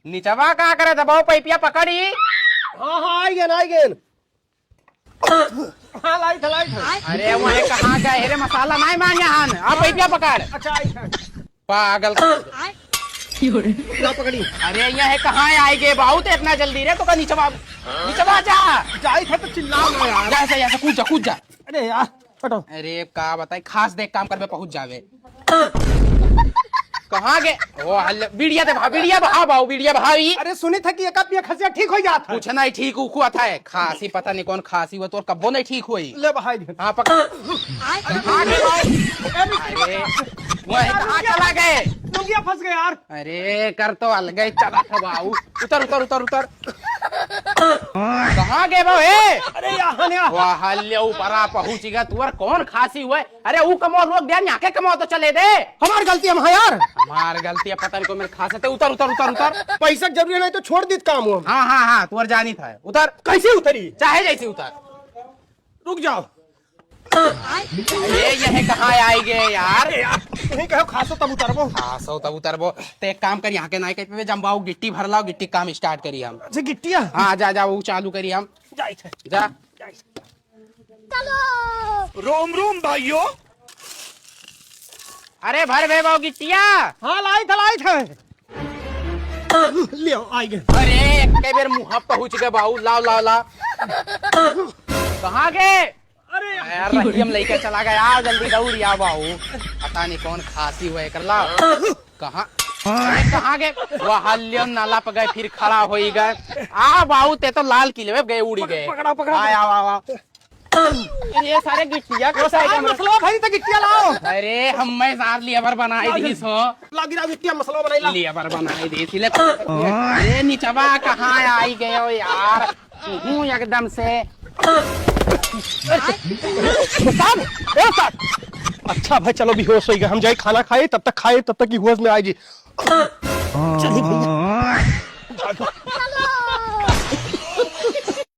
निचवा कहाँ करे दबाओ पैपिया पकड़ी। हाँ आई गेन हाँ लाइट अरे वही कहाँ गए रे मसाला नहीं मांगे हन आप पैपिया पकड़। अच्छा आई पागल ना पकड़ी। अरे यहाँ कहाँ आएगे बहुत इतना जल्दी रे तो नीचवा जा जाई था तो चिल्ला ना यार। जैसे ऐसे कूद जा। अरे यार हटो। अरे का बताई खास देख काम कर में पहुंच जावे। कहाँ गए वो बीड़िया दे बीड़िया भाई। अरे सुनी था कि एक पिया खसिया ठीक हो जाता। कुछ नहीं ठीक हुआ था खांसी पता नहीं कौन खांसी हुआ तो कब्बो नहीं ठीक हुई। ले बहाई दे। हाँ पकड़। अरे वही कहाँ चला गए। लुंगिया फंस गए यार। अरे कर तो अलग ही चला था बाबू। उतर कहाँ गए भाऊ। अरे यहाँ वाह ऊपरा पहुंच गया तू कौन खांसी हुआ। अरे वो कमो रोक दिया यहाँ के कमो तो चले दे। हमारी गलती है यार। हमार गलती है पता नहीं को मेरे खांसे थे। उतर पैसा जरूरी नहीं तो छोड़ दी काम हो। हाँ तुअर जानी था। उतर कैसे उतरी चाहे जैसे उतर। रुक जाओ। ये कहाँ आएंगे यार। नहीं कहो खासो तब उतरबो। खासो तब उतरबो तो एक काम करी यहाँ के नाई पे जमवाओ गिट्टी भर लाओ गिट्टी काम स्टार्ट करिए हम। अच्छा गिट्टिया हाँ जा वो चालू करिए हम। जा रोम भाइयों। अरे भर भे बाबू गिट्टिया। हाँ लाइट है लियो आई गए। अरे कई बार मुँह पहुँच गए बाबू। लाओ कहाँ गए। अरे यार रहीम लेके चला गया यार जल्दी दौड़ आ बाबू। पता नहीं कौन खांसी हुआ कर ला। कहाँ गए वह नाला पे गए फिर खड़ा हो गए। आ बाबू ते तो लाल किले गए उड़ी गए। पकड़ा आया ये सारे गिट्टिया को मसलो भाई तो गिट्टिया लाओ। अरे हम सार लेबर बनाई दी सो लागी गिट्टिया मसलो बनाई ला। लेबर बनाई दी थी। अरे निचवा कहाँ आई गए हो यार एकदम से। अच्छा भाई चलो बेहोश हो गए हम जाए खाना खाए तब तक की होश में आएगी।